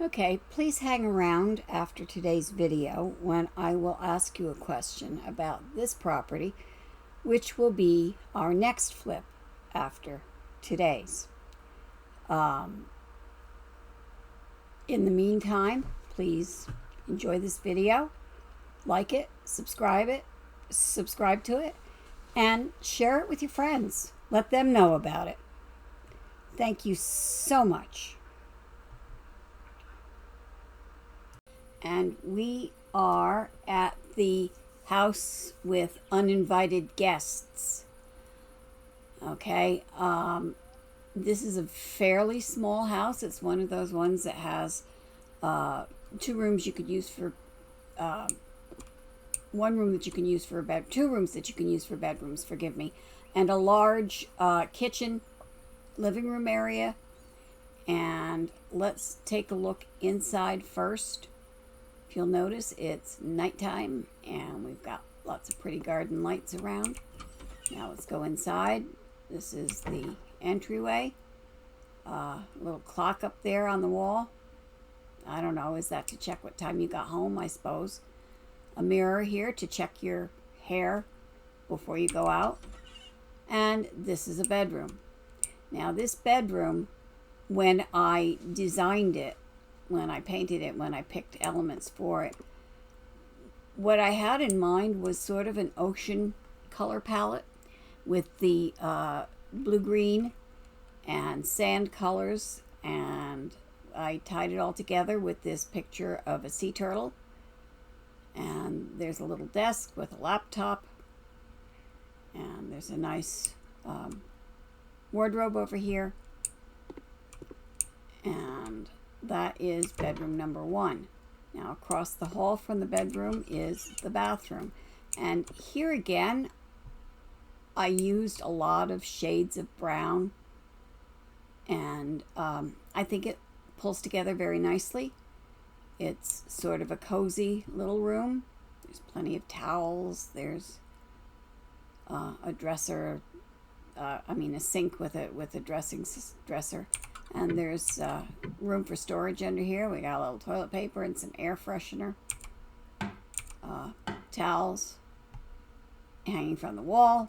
Okay, please hang around after today's video when I will ask you a question about this property, which will be our next flip after today's. Um, in the meantime, please enjoy this video, like it, subscribe to it, and share it with your friends. Let them know about it. Thank you so much. And we are at the house with uninvited guests. Okay, this is a fairly small house. It's one of those ones that has two rooms you could use for one room that you can use for a bed, two rooms that you can use for bedrooms, forgive me, and a large kitchen, living room area. And let's take a look inside first. If you'll notice, it's nighttime and we've got lots of pretty garden lights around. Now let's go inside. This is the entryway. Little clock up there on the wall. I don't know, is that to check what time you got home, I suppose. A mirror here to check your hair before you go out. And this is a bedroom. Now this bedroom, when I designed it, when I painted it, when I picked elements for it, what I had in mind was sort of an ocean color palette with the blue-green and sand colors, and I tied it all together with this picture of a sea turtle. And there's a little desk with a laptop, and there's a nice wardrobe over here, and that is bedroom number one. Now across the hall from the bedroom is the bathroom, and here again I used a lot of shades of brown, and I think it pulls together very nicely. It's sort of a cozy little room. There's plenty of towels. There's a dresser, a sink with a dresser. And there's room for storage under here. We got a little toilet paper and some air freshener. Towels hanging from the wall.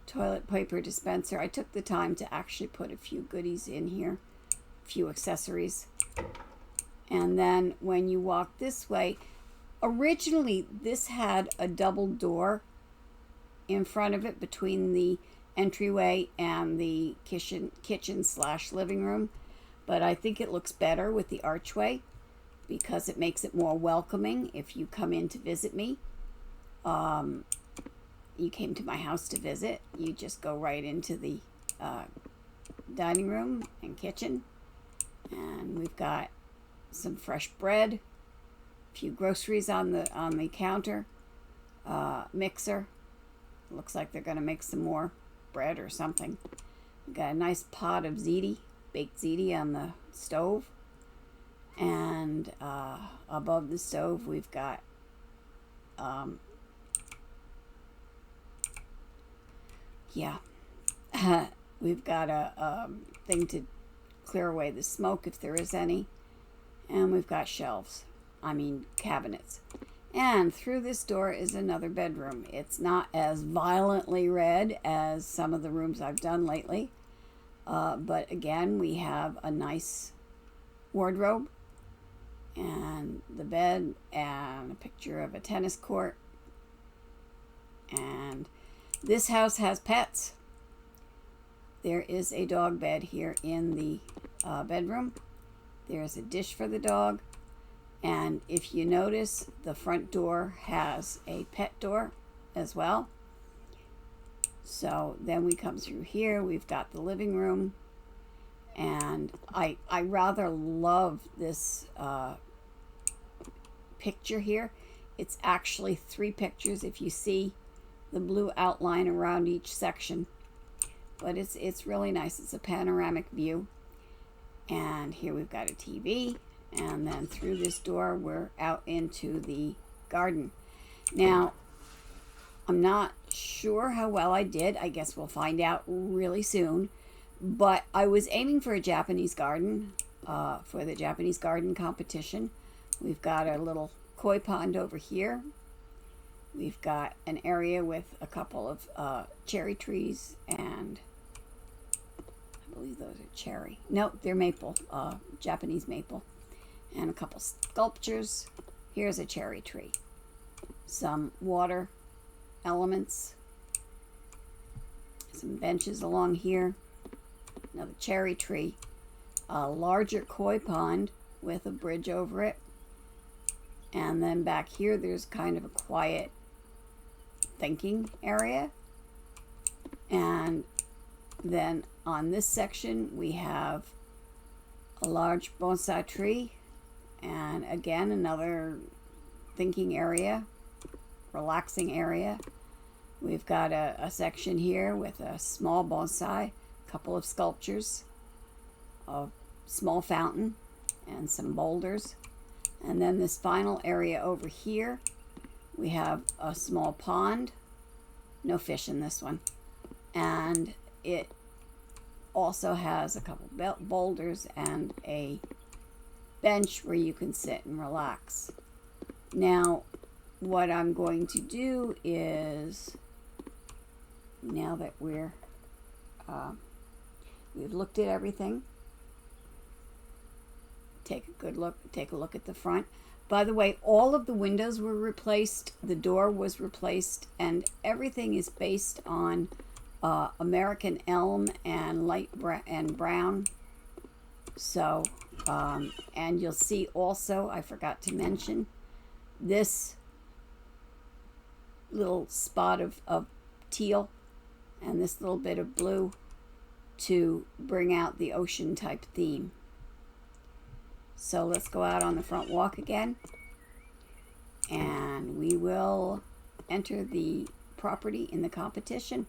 Toilet paper dispenser. I took the time to actually put a few goodies in here. A few accessories. And then when you walk this way, originally this had a double door in front of it between the entryway and the kitchen slash living room, but I think it looks better with the archway because it makes it more welcoming if you come in to visit me. You came to my house to visit, you just go right into the dining room and kitchen, and we've got some fresh bread, a few groceries on the counter, mixer. Looks like they're going to make some more bread or something. We've got a nice pot of ziti, baked ziti on the stove, and above the stove we've got we've got a thing to clear away the smoke if there is any, and we've got cabinets. And through this door is another bedroom. It's not as violently red as some of the rooms I've done lately. But again, we have a nice wardrobe and the bed and a picture of a tennis court. And this house has pets. There is a dog bed here in the bedroom. There's a dish for the dog. And if you notice, the front door has a pet door as well. So then we come through here, we've got the living room. And I rather love this picture here. It's actually 3 pictures if you see the blue outline around each section. But it's really nice. It's a panoramic view. And here we've got a TV. And then through this door, we're out into the garden. Now, I'm not sure how well I did. I guess we'll find out really soon. But I was aiming for a Japanese garden, for the Japanese garden competition. We've got a little koi pond over here. We've got an area with a couple of cherry trees, and I believe those are cherry. No, they're maple, Japanese maple. And a couple sculptures. Here's a cherry tree. Some water elements. Some benches along here. Another cherry tree. A larger koi pond with a bridge over it. And then back here there's kind of a quiet thinking area. And then on this section we have a large bonsai tree, and again another thinking area, relaxing area. We've got a section here with a small bonsai, a couple of sculptures, a small fountain, and some boulders. And then this final area over here, we have a small pond, no fish in this one, and it also has a couple boulders and a bench where you can sit and relax. Now, what I'm going to do is, now that we've looked at everything, take a look at the front. By the way, all of the windows were replaced, the door was replaced, and everything is based on American elm and light brown. So, and you'll see also, I forgot to mention, this little spot of teal and this little bit of blue to bring out the ocean type theme. So let's go out on the front walk again, and we will enter the property in the competition,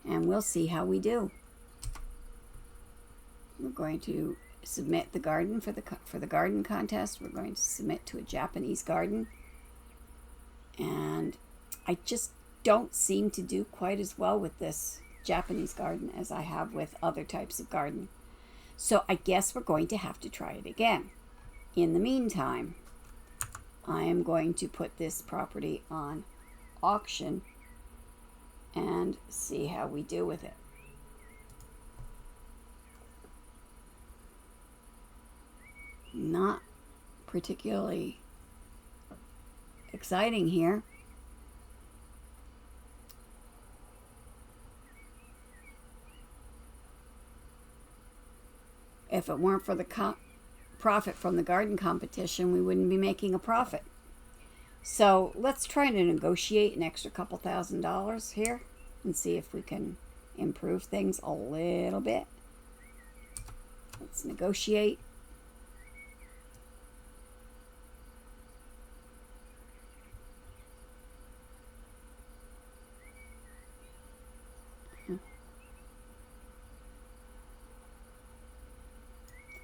and we'll see how we do. We're going to submit the garden for the garden contest. We're going to submit to a Japanese garden, and I just don't seem to do quite as well with this Japanese garden as I have with other types of garden. So I guess we're going to have to try it again. In the meantime, I am going to put this property on auction and see how we do with it. Not particularly exciting here. If it weren't for the profit from the garden competition, we wouldn't be making a profit. So let's try to negotiate an extra couple $1,000s here and see if we can improve things a little bit. Let's negotiate.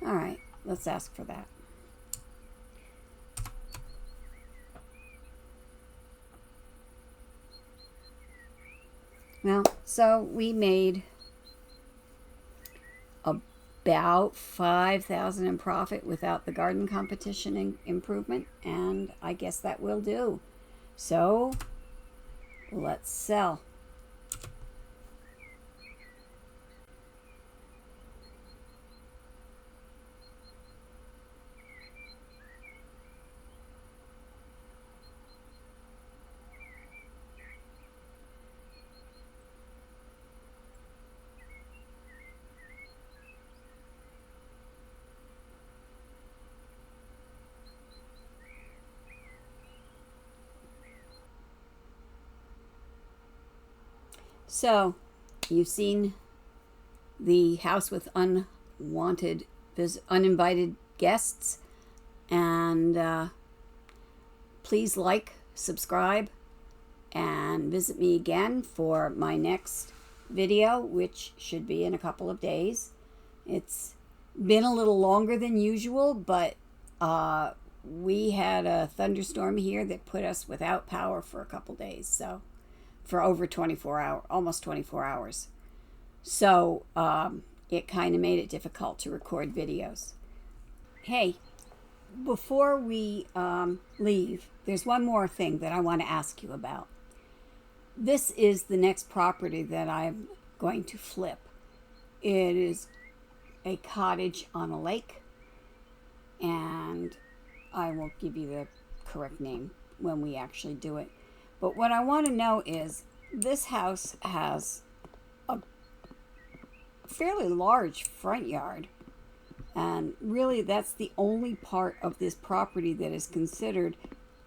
All right, let's ask for that. Well, so we made about $5,000 in profit without the garden competition improvement, and I guess that will do. So let's sell. So, you've seen the house with uninvited guests, and please like, subscribe, and visit me again for my next video, which should be in a couple of days. It's been a little longer than usual, but we had a thunderstorm here that put us without power for a couple days, so for over 24 hours, almost 24 hours. So it kind of made it difficult to record videos. Hey, before we leave, there's one more thing that I want to ask you about. This is the next property that I'm going to flip. It is a cottage on a lake, and I will give you the correct name when we actually do it. But what I want to know is this house has a fairly large front yard, and really that's the only part of this property that is considered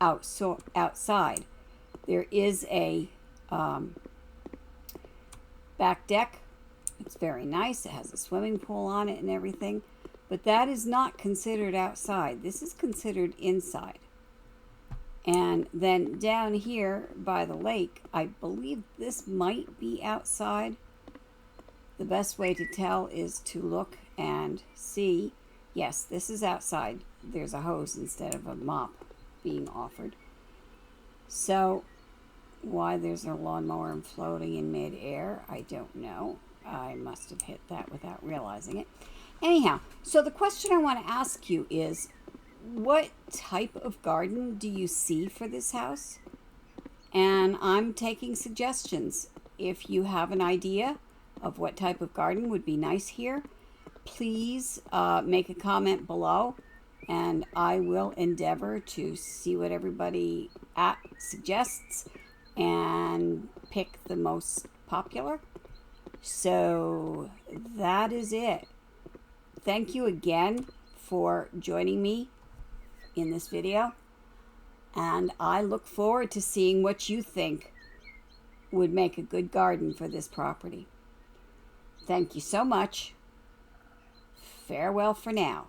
outside. There is a back deck. It's very nice. It has a swimming pool on it and everything, but that is not considered outside. This is considered inside. And then down here by the lake, I believe this might be outside. The best way to tell is to look and see. Yes, this is outside. There's a hose instead of a mop being offered. So why there's a lawnmower floating in midair, I don't know. I must have hit that without realizing it. Anyhow, so the question I want to ask you is, what type of garden do you see for this house? And I'm taking suggestions. If you have an idea of what type of garden would be nice here, please make a comment below, and I will endeavor to see what everybody suggests and pick the most popular. So that is it. Thank you again for joining me in this video, and I look forward to seeing what you think would make a good garden for this property. Thank you so much. Farewell for now.